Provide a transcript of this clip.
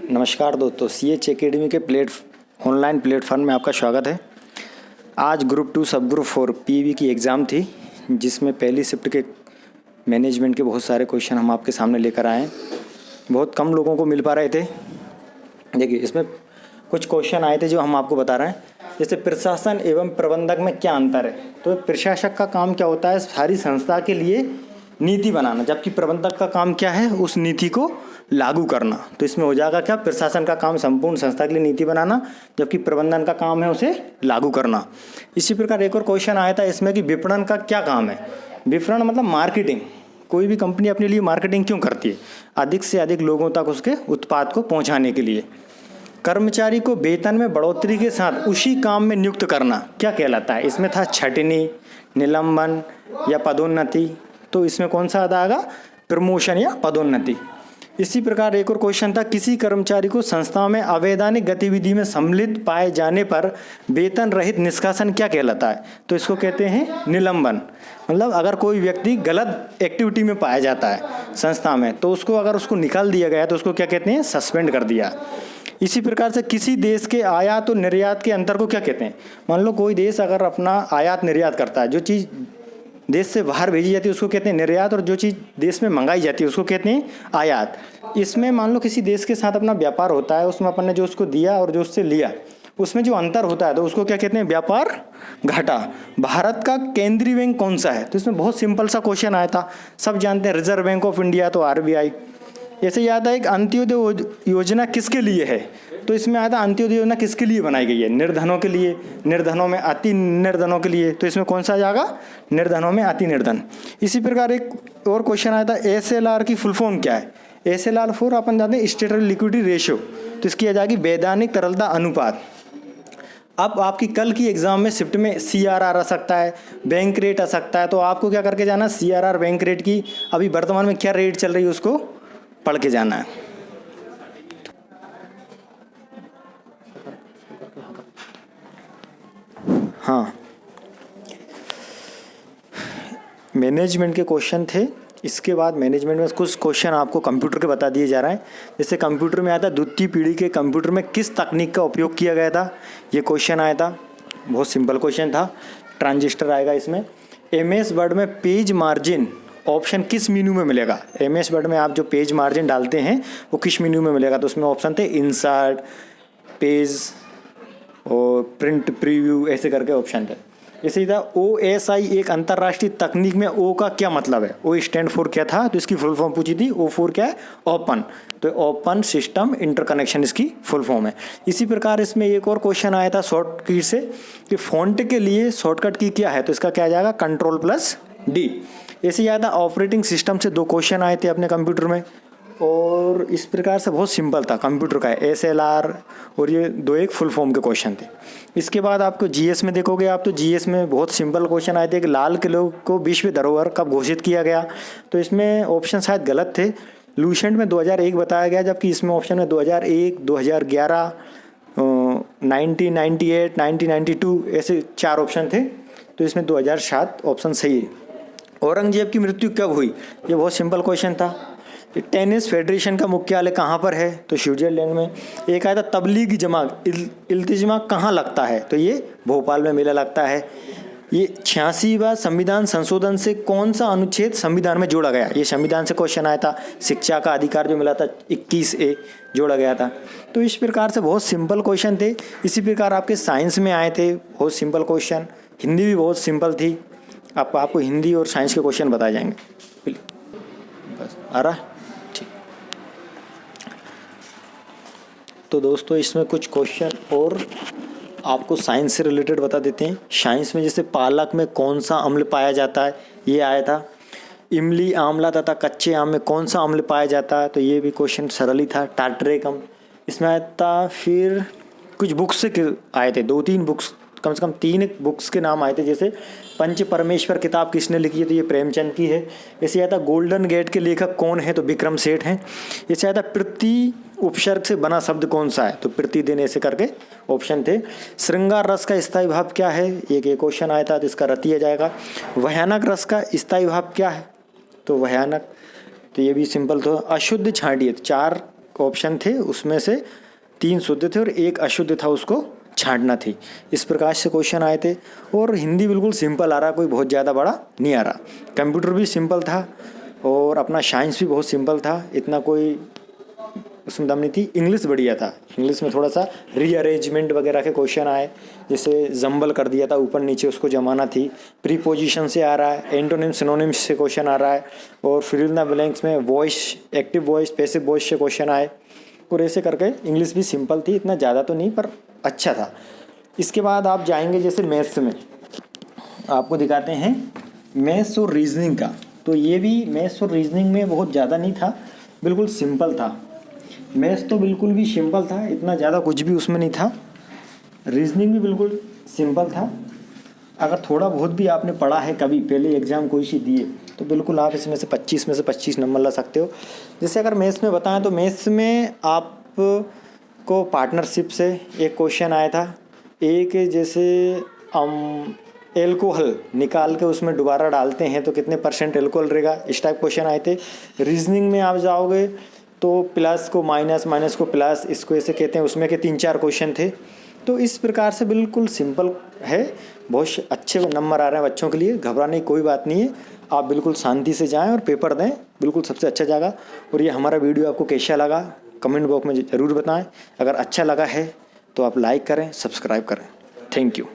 नमस्कार दोस्तों, CH academy के ऑनलाइन प्लेटफॉर्म में आपका स्वागत है। आज ग्रुप 2 सब ग्रुप 4 PV की एग्ज़ाम थी, जिसमें पहली शिफ्ट के मैनेजमेंट के बहुत सारे क्वेश्चन हम आपके सामने लेकर आए हैं। बहुत कम लोगों को मिल पा रहे थे। देखिए, इसमें कुछ क्वेश्चन आए थे जो हम आपको बता रहे हैं। जैसे प्रशासन एवं प्रबंधक में क्या अंतर है। तो प्रशासक का काम क्या होता है, सारी संस्था के लिए नीति बनाना, जबकि प्रबंधक का काम क्या है, उस नीति को लागू करना। तो इसमें हो जाएगा क्या, प्रशासन का काम संपूर्ण संस्था के लिए नीति बनाना, जबकि प्रबंधन का काम है उसे लागू करना। इसी प्रकार एक और क्वेश्चन आया था इसमें कि विपणन का क्या काम है। विपणन मतलब मार्केटिंग। कोई भी कंपनी अपने लिए मार्केटिंग क्यों करती है, अधिक से अधिक लोगों तक उसके उत्पाद को पहुंचाने के लिए। कर्मचारी को वेतन में बढ़ोतरी के साथ उसी काम में नियुक्त करना क्या कहलाता है। इसमें था छटनी, निलंबन या पदोन्नति। तो इसमें कौन सा आता आएगा, प्रमोशन या पदोन्नति। इसी प्रकार एक और क्वेश्चन था, किसी कर्मचारी को संस्था में अवैधानिक गतिविधि में सम्मिलित पाए जाने पर वेतन रहित निष्कासन क्या कहलाता है। तो इसको कहते हैं निलंबन। मतलब अगर कोई व्यक्ति गलत एक्टिविटी में पाया जाता है संस्था में, तो उसको अगर उसको निकाल दिया गया तो उसको क्या कहते हैं, सस्पेंड कर दिया। इसी प्रकार से किसी देश के आयात और निर्यात के अंतर को क्या कहते हैं। मान लो कोई देश अगर अपना आयात निर्यात करता है, जो चीज़ देश से बाहर भेजी जाती है उसको कहते हैं निर्यात, और जो चीज़ देश में मंगाई जाती है उसको कहते हैं आयात। इसमें मान लो किसी देश के साथ अपना व्यापार होता है, उसमें अपन ने जो उसको दिया और जो उससे लिया, उसमें जो अंतर होता है तो उसको क्या कहते हैं, व्यापार घाटा। भारत का केंद्रीय बैंक कौन सा है। तो इसमें बहुत सिंपल सा क्वेश्चन आया था, सब जानते हैं, रिजर्व बैंक ऑफ इंडिया, तो RBI। ऐसे याद है, एक अंत्योदय योजना किसके लिए है। तो इसमें आया था अंत्योदय योजना किसके लिए बनाई गई है, निर्धनों के लिए, निर्धनों में अति निर्धनों के लिए। तो इसमें कौन सा आ जाएगा, निर्धनों में अति निर्धन। इसी प्रकार एक और क्वेश्चन आया था, SLR की फुल फॉर्म क्या है। SLR फोर अपन जानते हैं स्टेट लिक्विडिटी रेशियो, तो इसकी आ जाएगी वैधानिक तरलता अनुपात। अब आपकी कल की एग्जाम में शिफ्ट में CRR आ सकता है, बैंक रेट आ सकता है, तो आपको क्या करके जाना, CRR बैंक रेट की अभी वर्तमान में क्या रेट चल रही है उसको पढ़ के जाना है। हाँ, मैनेजमेंट के क्वेश्चन थे। इसके बाद मैनेजमेंट में कुछ क्वेश्चन आपको कंप्यूटर के बता दिए जा रहे हैं। जैसे कंप्यूटर में आया था, द्वितीय पीढ़ी के कंप्यूटर में किस तकनीक का उपयोग किया गया था, ये क्वेश्चन आया था। बहुत सिंपल क्वेश्चन था, ट्रांजिस्टर आएगा इसमें। MS वर्ड में पेज मार्जिन ऑप्शन किस मेन्यू में मिलेगा। MS वर्ड में आप जो पेज मार्जिन डालते हैं वो किस मेन्यू में मिलेगा। तो उसमें ऑप्शन थे इंसर्ट, पेज और प्रिंट प्रीव्यू, ऐसे करके ऑप्शन थे। इसी तरह OSI एक अंतर्राष्ट्रीय तकनीक में O का क्या मतलब है। O स्टैंड फॉर क्या था, तो इसकी फुल फॉर्म पूछी थी। O4 क्या है, ओपन। तो ओपन सिस्टम इंटरकनेक्शन इसकी फुल फॉर्म है। इसी प्रकार इसमें एक और क्वेश्चन आया था शॉर्ट की से, कि फॉन्ट के लिए शॉर्टकट की क्या है। तो इसका क्या आ जाएगा, Ctrl+D। ऐसे ही आया था ऑपरेटिंग सिस्टम से 2 क्वेश्चन आए थे अपने कंप्यूटर में, और इस प्रकार से बहुत सिंपल था कंप्यूटर का SLR, और ये 2 एक फुल फॉर्म के क्वेश्चन थे। इसके बाद आपको GS में देखोगे आप, तो GS में बहुत सिंपल क्वेश्चन आए थे कि लाल किले को विश्व धरोहर कब घोषित किया गया। तो इसमें ऑप्शन शायद गलत थे, लूसेंट में 2001 बताया गया, जबकि इसमें ऑप्शन में 2001, 2011, 1998, 1992, ऐसे 4 ऑप्शन थे। तो इसमें 2007 ऑप्शन सही है। औरंगजेब की मृत्यु कब हुई, ये बहुत सिंपल क्वेश्चन था। टेनिस फेडरेशन का मुख्यालय कहाँ पर है, तो स्विट्जरलैंड में। एक आया था तबलीगी जमात इल्तिज्मा कहाँ लगता है, तो ये भोपाल में मेला लगता है। ये 86वां संविधान संशोधन से कौन सा अनुच्छेद संविधान में जोड़ा गया, ये संविधान से क्वेश्चन आया था। शिक्षा का अधिकार जो मिला था 21A जोड़ा गया था। तो इस प्रकार से बहुत सिंपल क्वेश्चन थे। इसी प्रकार आपके साइंस में आए थे बहुत सिंपल क्वेश्चन। हिंदी भी बहुत सिंपल थी। आपको हिंदी और साइंस के क्वेश्चन बताए जाएंगे। बस आ रहा है, ठीक। तो दोस्तों इसमें कुछ क्वेश्चन और आपको साइंस से रिलेटेड बता देते हैं। साइंस में जैसे पालक में कौन सा अम्ल पाया जाता है, ये आया था। इमली, आंवला तथा कच्चे आम में कौन सा अम्ल पाया जाता है, तो ये भी क्वेश्चन सरल ही था। टार्टरेकम इसमें आया था। फिर कुछ बुक्स से आए थे, 2-3 बुक्स, कम से कम 3 बुक्स के नाम आए थे। जैसे पंच परमेश्वर किताब किसने लिखी है, तो ये प्रेमचंद की है। ऐसे आया था गोल्डन गेट के लेखक कौन है, तो विक्रम सेठ हैं। ऐसे आया था प्रति उपसर्ग से बना शब्द कौन सा है, तो प्रतिदिन, ऐसे करके ऑप्शन थे। श्रृंगार रस का स्थायी भाव क्या है, एक क्वेश्चन आया था, तो इसका रति आ जाएगा। भयानक रस का स्थायी भाव क्या है, तो भयानक, तो ये भी सिंपल था। अशुद्ध छांटिए, 4 ऑप्शन थे, उसमें से 3 शुद्ध थे और 1 अशुद्ध था, उसको छांटना थी। इस प्रकार से क्वेश्चन आए थे और हिंदी बिल्कुल सिंपल आ रहा, कोई बहुत ज़्यादा बड़ा नहीं आ रहा। कंप्यूटर भी सिंपल था और अपना साइंस भी बहुत सिंपल था, इतना कोई उसमें दम नहीं थी। इंग्लिश बढ़िया था, इंग्लिश में थोड़ा सा रीअरेंजमेंट वगैरह के क्वेश्चन आए, जैसे जंबल कर दिया था ऊपर नीचे, उसको जमाना थी। प्रीपोजिशन से आ रहा है, एंटोनिम सिनोनिम्स से क्वेश्चन आ रहा है और फिल इन द ब्लैंक्स में voice, active voice, passive voice से क्वेश्चन आए और ऐसे करके इंग्लिश भी सिंपल थी, इतना ज़्यादा तो नहीं पर अच्छा था। इसके बाद आप जाएंगे जैसे मैथ्स में, आपको दिखाते हैं मैथ्स और रीजनिंग का। तो ये भी मैथ्स और रीजनिंग में बहुत ज़्यादा नहीं था, बिल्कुल सिंपल था। मैथ्स तो बिल्कुल भी सिंपल था, इतना ज़्यादा कुछ भी उसमें नहीं था। रीजनिंग भी बिल्कुल सिंपल था। अगर थोड़ा बहुत भी आपने पढ़ा है कभी, पहले एग्ज़ाम कोई सी दिए, तो बिल्कुल आप इसमें से 25 नंबर ला सकते हो। जैसे अगर मैथ्स में बताएं तो मैथ्स में आपको पार्टनरशिप से एक क्वेश्चन आया था। एक जैसे एल्कोहल निकाल के उसमें दोबारा डालते हैं तो कितने % एल्कोहल रहेगा, इस टाइप क्वेश्चन आए थे। रीजनिंग में आप जाओगे तो प्लस को माइनस, माइनस को प्लस, इसको ऐसे कहते हैं, उसमें के 3-4 क्वेश्चन थे। तो इस प्रकार से बिल्कुल सिंपल है, बहुत अच्छे नंबर आ रहे हैं बच्चों के लिए, घबराने की कोई बात नहीं है। आप बिल्कुल शांति से जाएं और पेपर दें, बिल्कुल सबसे अच्छा जाएगा। और ये हमारा वीडियो आपको कैसा लगा कमेंट बॉक्स में ज़रूर बताएं। अगर अच्छा लगा है तो आप लाइक करें, सब्सक्राइब करें। Thank you.